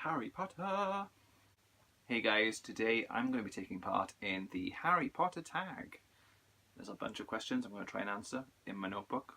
Harry Potter! Hey guys, today I'm going to be taking part in the Harry Potter tag. There's a bunch of questions I'm going to try and answer in my notebook.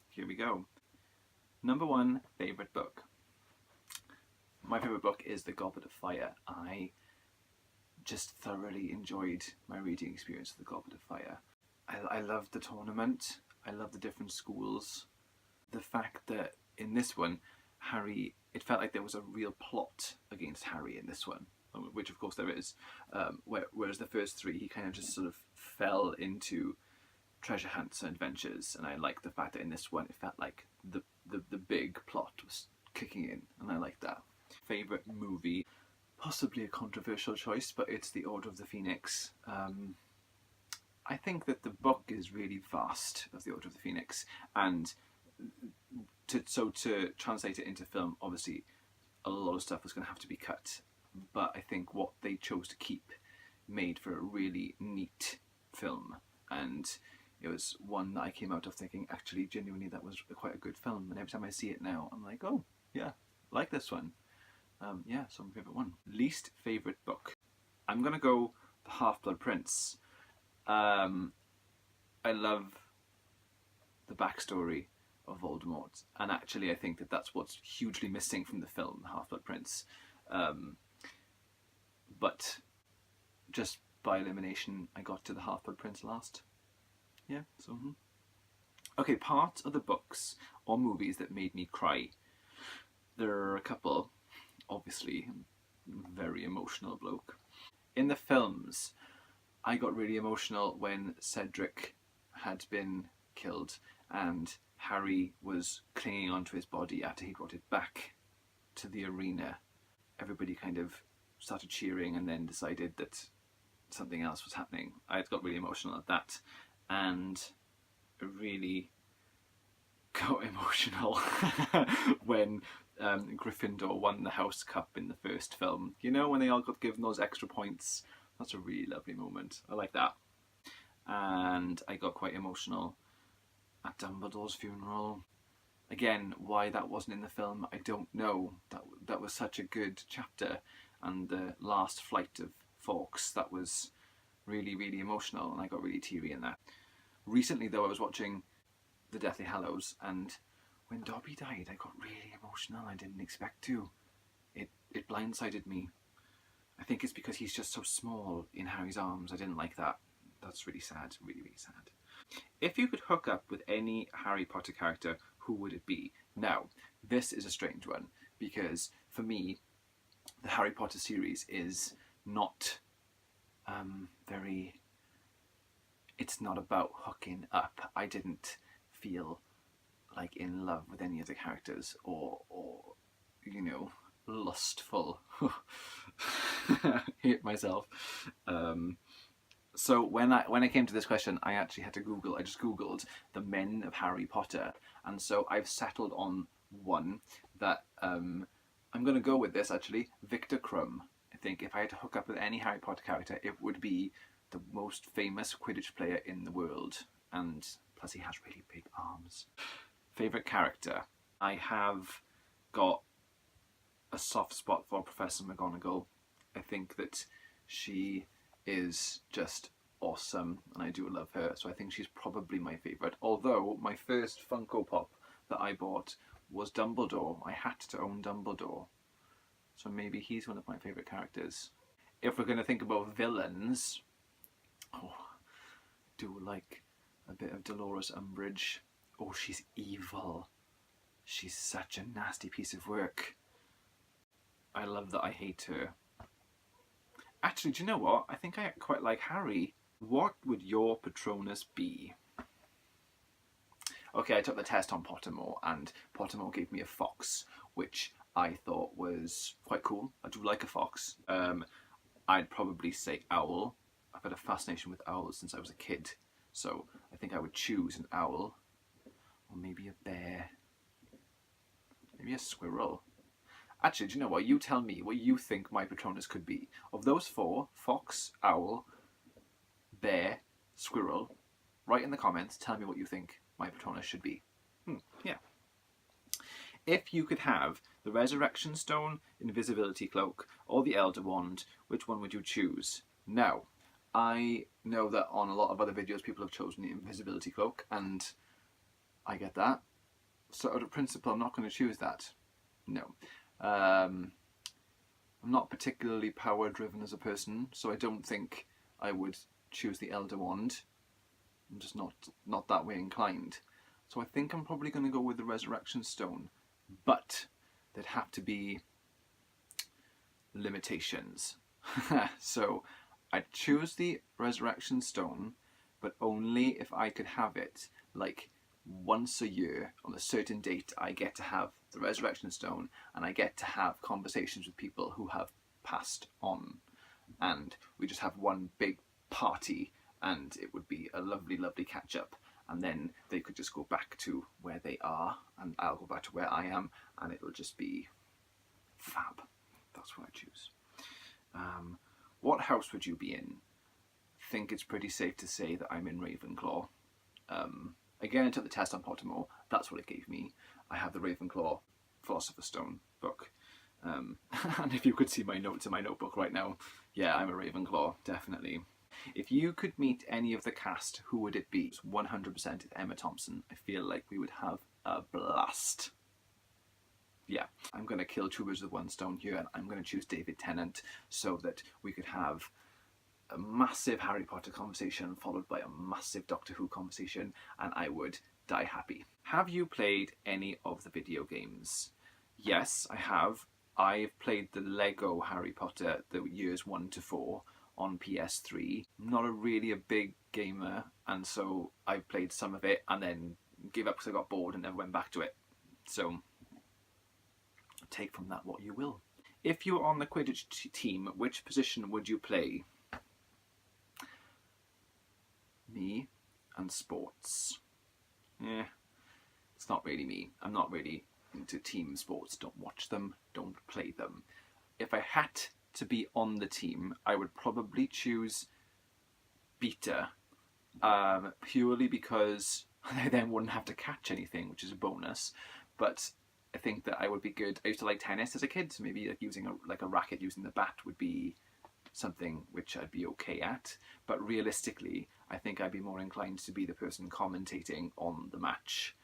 Here we go. Number 1, favourite book. My favourite book is The Goblet of Fire. I just thoroughly enjoyed my reading experience of The Goblet of Fire. I loved the tournament. I loved the different schools. The fact that in this one, Harry, it felt like there was a real plot against Harry in this one, which of course there is, whereas the first 3 he kind of just sort of fell into treasure hunts and adventures, and I liked the fact that in this one it felt like the big plot was kicking in, and I liked that. Favourite movie, possibly a controversial choice, but it's The Order of the Phoenix. I think that the book is really vast of The Order of the Phoenix, and to translate it into film, obviously a lot of stuff was going to have to be cut, but I think what they chose to keep made for a really neat film, and it was one that I came out of thinking, actually, genuinely, that was quite a good film, and every time I see it now, I'm like, oh, yeah, I like this one. Yeah, so my favourite one. Least favourite book. I'm going to go The Half-Blood Prince. I love the backstory of Voldemort, and actually I think that that's what's hugely missing from the film, The Half-Blood Prince. But just by elimination, I got to The Half-Blood Prince last. Yeah, so... Okay, parts of the books or movies that made me cry. There are a couple, obviously. I'm a very emotional bloke. In the films, I got really emotional when Cedric had been killed and Harry was clinging onto his body after he brought it back to the arena. Everybody kind of started cheering and then decided that something else was happening. I got really emotional at that, and really got emotional when Gryffindor won the House Cup in the first film. You know, when they all got given those extra points. That's a really lovely moment. I like that. And I got quite emotional at Dumbledore's funeral. Again, why that wasn't in the film, I don't know. That was such a good chapter, and the last flight of Fawkes, that was really, really emotional, and I got really teary in that. Recently, though, I was watching The Deathly Hallows, and when Dobby died, I got really emotional. I didn't expect to. It blindsided me. I think it's because he's just so small in Harry's arms. I didn't like that. That's really sad, really, really sad. If you could hook up with any Harry Potter character, who would it be? Now, this is a strange one, because for me, the Harry Potter series is not it's not about hooking up. I didn't feel like in love with any of the characters, or you know, lustful. Hate myself. So when I came to this question, I actually had to Google. I just Googled the men of Harry Potter, and so I've settled on one that I'm going to go with this actually. Victor Krum. I think if I had to hook up with any Harry Potter character, it would be the most famous Quidditch player in the world, and plus he has really big arms. Favourite character? I have got a soft spot for Professor McGonagall. I think that she is just awesome, and I do love her, so I think she's probably my favourite. Although my first Funko Pop that I bought was Dumbledore. I had to own Dumbledore, so maybe he's one of my favourite characters. If we're going to think about villains, I do like a bit of Dolores Umbridge. Oh, she's evil. She's such a nasty piece of work. I love that I hate her. Actually, do you know what? I think I quite like Harry. What would your Patronus be? Okay, I took the test on Pottermore, and Pottermore gave me a fox, which I thought was quite cool. I do like a fox. I'd probably say owl. I've had a fascination with owls since I was a kid, so I think I would choose an owl. Or maybe a bear. Maybe a squirrel. Actually, do you know what? You tell me what you think my Patronus could be. Of those 4, fox, owl, bear, squirrel, write in the comments, tell me what you think my Patronus should be. Yeah. If you could have the Resurrection Stone, Invisibility Cloak, or the Elder Wand, which one would you choose? Now, I know that on a lot of other videos people have chosen the Invisibility Cloak, and I get that. So out of principle, I'm not going to choose that. No. I'm not particularly power-driven as a person, so I don't think I would choose the Elder Wand. I'm just not that way inclined. So I think I'm probably going to go with the Resurrection Stone. But there'd have to be limitations. So I'd choose the Resurrection Stone, but only if I could have it like once a year on a certain date. I get to have the Resurrection Stone and I get to have conversations with people who have passed on, and we just have one big party and it would be a lovely, lovely catch up. And then they could just go back to where they are, and I'll go back to where I am, and it'll just be fab. That's what I choose. What house would you be in? I think it's pretty safe to say that I'm in Ravenclaw. Again, I took the test on Pottermore. That's what it gave me. I have the Ravenclaw Philosopher's Stone book. And if you could see my notes in my notebook right now, yeah, I'm a Ravenclaw, definitely. If you could meet any of the cast, who would it be? 100% it's Emma Thompson. I feel like we would have a blast. Yeah, I'm going to kill two birds with one stone here, and I'm going to choose David Tennant so that we could have a massive Harry Potter conversation followed by a massive Doctor Who conversation, and I would die happy. Have you played any of the video games? Yes, I have. I've played the Lego Harry Potter, the years 1 to 4. On PS3. I'm not really a big gamer, and so I played some of it and then gave up because I got bored and never went back to it. So take from that what you will. If you were on the Quidditch team, which position would you play? Me and sports. Yeah, it's not really me. I'm not really into team sports. Don't watch them, don't play them. If I had to be on the team, I would probably choose Beta, purely because I then wouldn't have to catch anything, which is a bonus. But I think that I would be good. I used to like tennis as a kid, so maybe like using a racket, using the bat would be something which I'd be okay at. But realistically, I think I'd be more inclined to be the person commentating on the match,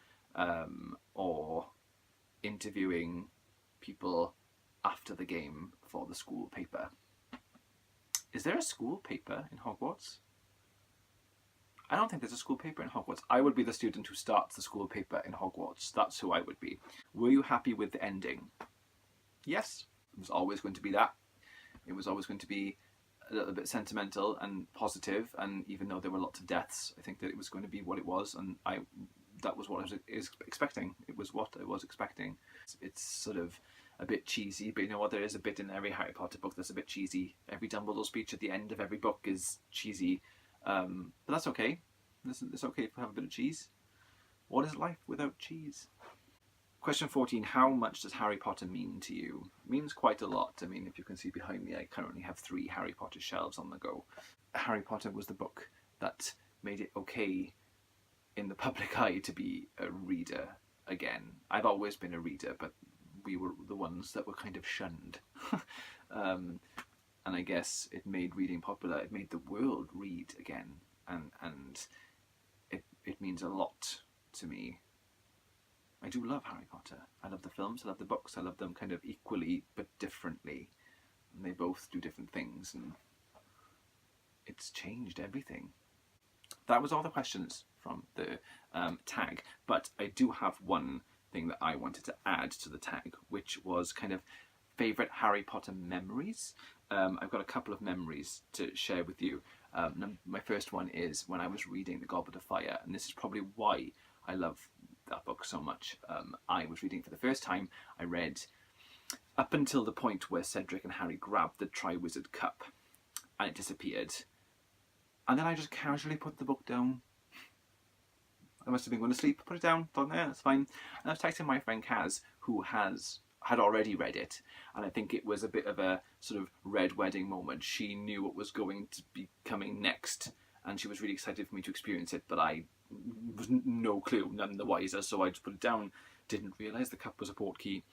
or interviewing people after the game for the school paper. Is there a school paper in Hogwarts? I don't think there's a school paper in Hogwarts. I would be the student who starts the school paper in Hogwarts. That's who I would be. Were you happy with the ending? Yes. It was always going to be that. It was always going to be a little bit sentimental and positive, and even though there were lots of deaths, I think that it was going to be what it was, and that was what I was expecting. It was what I was expecting. It's sort of a bit cheesy, but you know what, there is a bit in every Harry Potter book that's a bit cheesy. Every Dumbledore speech at the end of every book is cheesy, but that's okay. It's okay if we have a bit of cheese. What is life without cheese? Question 14, how much does Harry Potter mean to you? It means quite a lot. I mean, if you can see behind me, I currently have 3 Harry Potter shelves on the go. Harry Potter was the book that made it okay in the public eye to be a reader again. I've always been a reader, but we were the ones that were kind of shunned. And I guess it made reading popular. It made the world read again. And it means a lot to me. I do love Harry Potter. I love the films, I love the books, I love them kind of equally but differently. And they both do different things, and it's changed everything. That was all the questions from the tag, but I do have one thing that I wanted to add to the tag, which was kind of favourite Harry Potter memories. I've got a couple of memories to share with you. My first one is when I was reading The Goblet of Fire, and this is probably why I love that book so much. I was reading for the first time. I read up until the point where Cedric and Harry grabbed the Triwizard Cup and it disappeared. And then I just casually put the book down. I must have been going to sleep, put it down, thought, yeah, that's fine. And I was texting my friend Kaz, who had already read it, and I think it was a bit of a sort of red wedding moment. She knew what was going to be coming next, and she was really excited for me to experience it, but I was no clue, none the wiser, so I just put it down. didn't realise the cup was a portkey.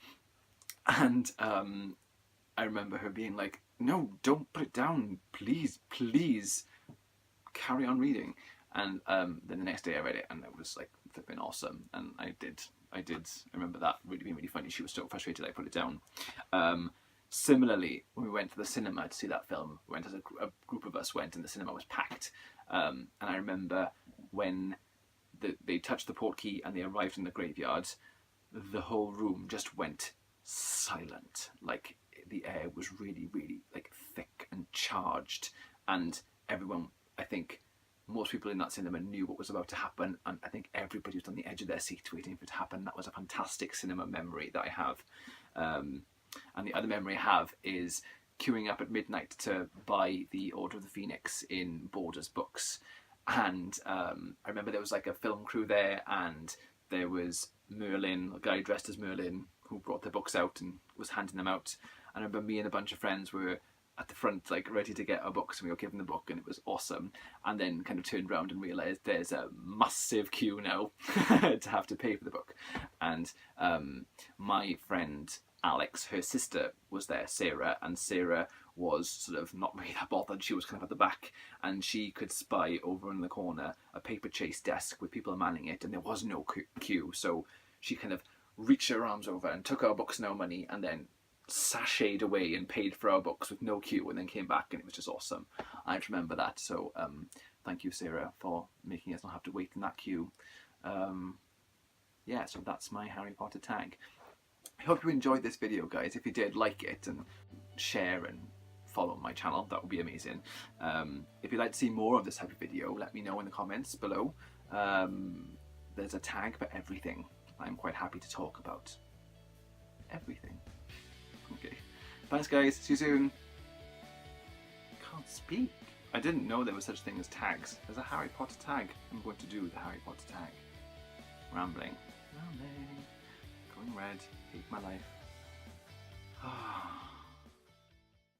And I remember her being like, no, don't put it down, please, please, carry on reading. And then the next day I read it, and it was like flipping awesome. And I remember that really being really funny. She was so frustrated I put it down. Similarly, when we went to the cinema to see that film, we went as a group of us went, and the cinema was packed. And I remember when they touched the portkey and they arrived in the graveyard, the whole room just went silent. Like, the air was really, really like thick and charged, and everyone, I think most people in that cinema knew what was about to happen, and I think everybody was on the edge of their seat waiting for it to happen. That was a fantastic cinema memory that I have. And the other memory I have is queuing up at midnight to buy the Order of the Phoenix in Borders books. And I remember there was like a film crew there, and there was Merlin, a guy dressed as Merlin, who brought the books out and was handing them out. And I remember me and a bunch of friends were at the front, like ready to get our books, and we were given the book, and it was awesome. And then kind of turned around and realised there's a massive queue now to have to pay for the book. And my friend Alex, her sister, was there, Sarah, and Sarah was sort of not really that bothered. She was kind of at the back, and she could spy over in the corner a paper chase desk with people manning it, and there was no queue. So she kind of reached her arms over and took our books and our money, and then sashayed away and paid for our books with no queue, and then came back, and it was just awesome. I just remember that. So thank you, Sarah, for making us not have to wait in that queue. Yeah, so that's my Harry Potter tag. I hope you enjoyed this video, guys. If you did, like it and share and follow my channel. That would be amazing. If you'd like to see more of this type of video, let me know in the comments below. There's a tag for everything. I'm quite happy to talk about everything. Okay. Thanks, guys. See you soon. Can't speak. I didn't know there was such a thing as tags. There's a Harry Potter tag. I'm going to do the Harry Potter tag. Rambling. Going red. Hate my life.